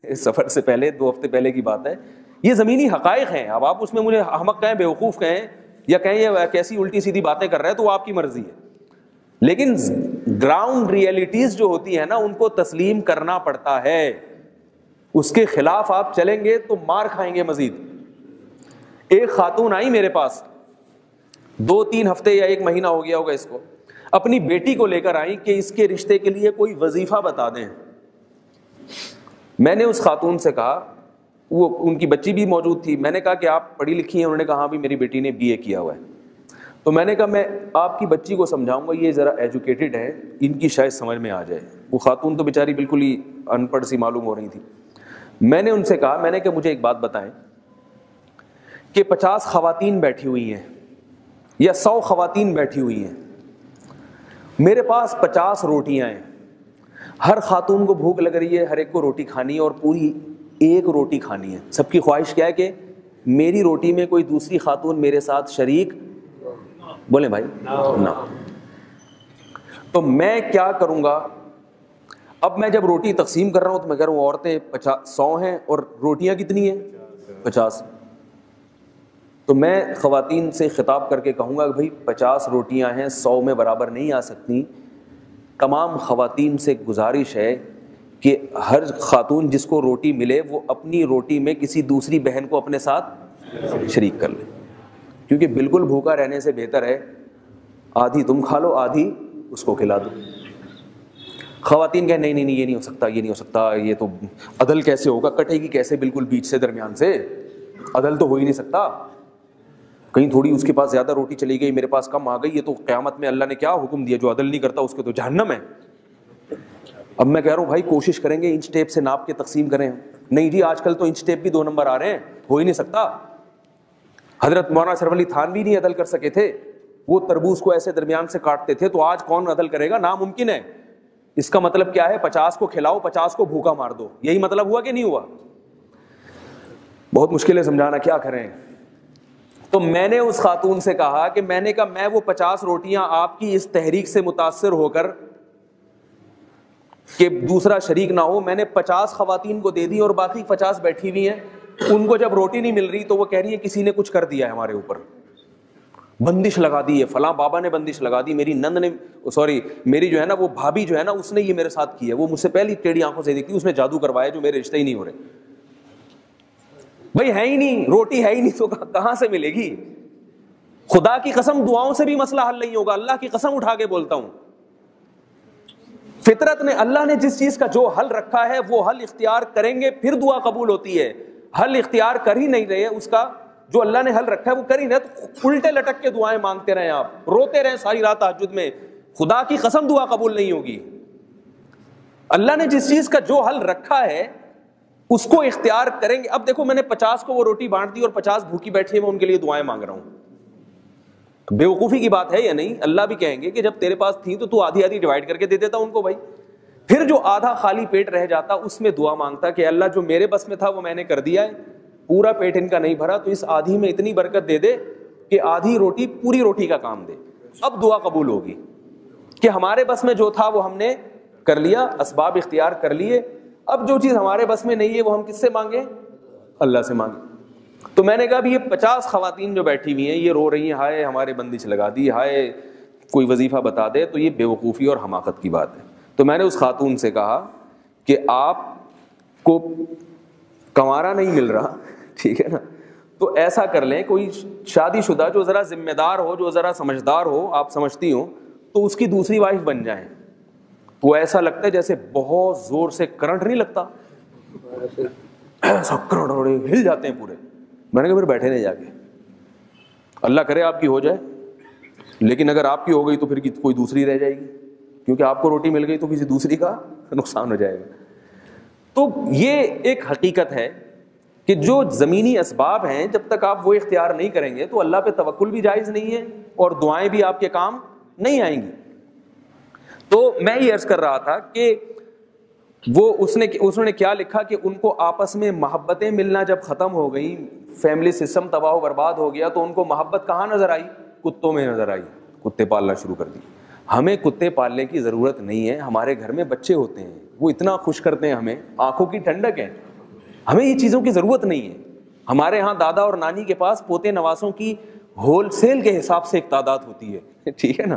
اس سفر سے پہلے 2 ہفتے پہلے کی بات ہے. یہ زمینی حقائق ہیں. اب آپ اس میں مجھے احمق کہیں, بیوقوف کہیں, یا کہیں یہ کیسی الٹی سیدھی باتیں کر رہے ہیں, تو وہ آپ کی مرضی ہے. لیکن گراؤنڈ ریئلٹیز جو ہوتی ہیں نا, ان کو تسلیم کرنا پڑتا ہے. اس کے خلاف آپ چلیں گے تو مار کھائیں گے مزید. ایک خاتون آئی میرے پاس 2-3 ہفتے یا 1 مہینہ ہو گیا ہوگا اس کو, اپنی بیٹی کو لے کر آئی کہ اس کے رشتے کے لیے کوئی وظیفہ بتا دیں. میں نے اس خاتون سے کہا, وہ ان کی بچی بھی موجود تھی, میں نے کہا کہ آپ پڑھی لکھی ہیں؟ انہوں نے کہا ہاں بھی میری بیٹی نے BA کیا ہوا ہے. تو میں نے کہا میں آپ کی بچی کو سمجھاؤں گا, یہ ذرا ایجوکیٹڈ ہے, ان کی شاید سمجھ میں آ جائے. وہ خاتون تو بیچاری بالکل ہی ان پڑھ سی معلوم ہو رہی تھی. میں نے ان سے کہا, میں نے کہ مجھے ایک بات بتائیں کہ 50 خواتین بیٹھی ہوئی ہیں یا 100 خواتین بیٹھی ہوئی ہیں, میرے پاس 50 روٹیاں ہیں, ہر خاتون کو بھوک لگ رہی ہے, ہر ایک کو روٹی کھانی ہے اور پوری 1 روٹی کھانی ہے. سب کی خواہش کیا ہے کہ میری روٹی میں کوئی دوسری خاتون میرے ساتھ شریک, بولیں بھائی نہ. تو میں کیا کروں گا؟ اب میں جب روٹی تقسیم کر رہا ہوں تو میں کہہ رہا ہوں عورتیں 100 ہیں اور روٹیاں کتنی ہیں 50. تو میں خواتین سے خطاب کر کے کہوں گا کہ بھائی 50 روٹیاں ہیں, 100 میں برابر نہیں آ سکتی. تمام خواتین سے گزارش ہے کہ ہر خاتون جس کو روٹی ملے وہ اپنی روٹی میں کسی دوسری بہن کو اپنے ساتھ شریک کر لے, کیونکہ بالکل بھوکا رہنے سے بہتر ہے آدھی تم کھا لو آدھی اس کو کھلا دو. خواتین کہیں نہیں نہیں یہ نہیں ہو سکتا, یہ نہیں ہو سکتا, یہ تو عدل کیسے ہوگا, کٹے گی کیسے بالکل بیچ سے درمیان سے, عدل تو ہو ہی نہیں سکتا. کہیں تھوڑی اس کے پاس زیادہ روٹی چلی گئی, میرے پاس کم آ گئی, یہ تو قیامت میں اللہ نے کیا حکم دیا, جو عدل نہیں کرتا اس کے تو جہنم ہے. اب میں کہہ رہا ہوں بھائی کوشش کریں گے انچ ٹیپ سے ناپ کے تقسیم کریں. نہیں جی آج کل تو انچ ٹیپ بھی 2 نمبر آ رہے ہیں, ہو ہی نہیں سکتا. حضرت مولانا اشرف علی تھانوی نہیں عدل کر سکے تھے, وہ تربوز کو ایسے درمیان سے کاٹتے تھے, تو آج کون عدل کرے گا؟ ناممکن ہے. اس کا مطلب کیا ہے؟ 50 کو کھلاؤ 50 کو بھوکا مار دو, یہی مطلب ہوا کہ نہیں ہوا؟ بہت مشکل ہے سمجھانا, کیا کریں. تو میں نے اس خاتون سے کہا کہ میں نے کہا میں وہ 50 روٹیاں آپ کی اس تحریک سے متاثر ہو کر کہ دوسرا شریک نہ ہو, میں نے 50 خواتین کو دے دی اور باقی 50 بیٹھی ہوئی ہیں. ان کو جب روٹی نہیں مل رہی تو وہ کہہ رہی ہے کسی نے کچھ کر دیا ہے ہمارے اوپر, بندش لگا دی ہے, فلاں بابا نے بندش لگا دی, میری نند نے, سوری میری جو ہے نا وہ بھابھی جو ہے نا اس نے یہ میرے ساتھ کیا ہے, وہ مجھ سے پہلی ٹیڑھی آنکھوں سے دیکھتی, اس نے جادو کروایا جو میرے رشتے ہی نہیں ہو رہے. بھائی ہے ہی نہیں, روٹی ہے ہی نہیں تو کہاں سے ملے گی؟ خدا کی قسم دعاؤں سے بھی مسئلہ حل نہیں ہوگا, اللہ کی قسم اٹھا کے بولتا ہوں. فطرت نے, اللہ نے جس چیز کا جو حل رکھا ہے وہ حل اختیار کریں گے پھر دعا قبول ہوتی ہے. حل اختیار کر ہی نہیں رہے, اس کا جو اللہ نے حل رکھا ہے وہ کر ہی نہیں, تو الٹے لٹک کے دعائیں مانگتے رہیں, آپ روتے رہیں ساری رات تہجد میں, خدا کی قسم دعا قبول نہیں ہوگی. اللہ نے جس چیز کا جو حل رکھا ہے اس کو اختیار کریں گے. اب دیکھو میں نے 50 کو وہ روٹی بانٹ دی اور 50 بھوکی بیٹھی ہے, میں ان کے لیے دعائیں مانگ رہا ہوں. بیوقوفی کی بات ہے یا نہیں؟ اللہ بھی کہیں گے کہ جب تیرے پاس تھی تو آدھی آدھی ڈیوائڈ کر کے دے دیتا ان کو بھائی. پھر جو آدھا خالی پیٹ رہ جاتا اس میں دعا مانگتا کہ اللہ جو میرے بس میں تھا وہ میں نے کر دیا ہے, پورا پیٹ ان کا نہیں بھرا, تو اس آدھی میں اتنی برکت دے دے کہ آدھی روٹی پوری روٹی کا کام دے. اب دعا قبول ہوگی کہ ہمارے بس میں جو تھا وہ ہم نے کر لیا, اسباب اختیار کر لیے, اب جو چیز ہمارے بس میں نہیں ہے وہ ہم کس سے مانگیں؟ اللہ سے مانگیں. تو میں نے کہا بھی یہ 50 خواتین جو بیٹھی ہوئی ہیں یہ رو رہی ہیں, ہائے ہمارے بندش لگا دی, ہائے کوئی وظیفہ بتا دے, تو یہ بیوقوفی اور حماقت کی بات ہے. تو میں نے اس خاتون سے کہا کہ آپ کو کنوارا نہیں مل رہا, ٹھیک ہے نا, تو ایسا کر لیں کوئی شادی شدہ جو ذرا ذمہ دار ہو, جو ذرا سمجھدار ہو, آپ سمجھتی ہوں, تو اس کی دوسری وائف بن جائیں. وہ ایسا لگتا ہے جیسے بہت زور سے کرنٹ نہیں لگتا, ایسا کرنٹ ہل جاتے ہیں پورے. میں نے کہا پھر بیٹھے نہیں جا کے, اللہ کرے آپ کی ہو جائے, لیکن اگر آپ کی ہو گئی تو پھر کوئی دوسری رہ جائے گی, کیونکہ آپ کو روٹی مل گئی تو کسی دوسری کا نقصان ہو جائے گا. تو یہ ایک حقیقت ہے کہ جو زمینی اسباب ہیں جب تک آپ وہ اختیار نہیں کریں گے تو اللہ پہ توکل بھی جائز نہیں ہے اور دعائیں بھی آپ کے کام نہیں آئیں گی. تو میں یہ عرض کر رہا تھا کہ وہ اس نے کیا لکھا کہ ان کو آپس میں محبتیں ملنا جب ختم ہو گئی, فیملی سسٹم تباہ و برباد ہو گیا, تو ان کو محبت کہاں نظر آئی؟ کتوں میں نظر آئی, کتے پالنا شروع کر دی. ہمیں کتے پالنے کی ضرورت نہیں ہے, ہمارے گھر میں بچے ہوتے ہیں وہ اتنا خوش کرتے ہیں ہمیں, آنکھوں کی ٹھنڈک ہے. ہمیں یہ چیزوں کی ضرورت نہیں ہے. ہمارے ہاں دادا اور نانی کے پاس پوتے نواسوں کی ہول سیل کے حساب سے ایک تعداد ہوتی ہے, ٹھیک ہے نا.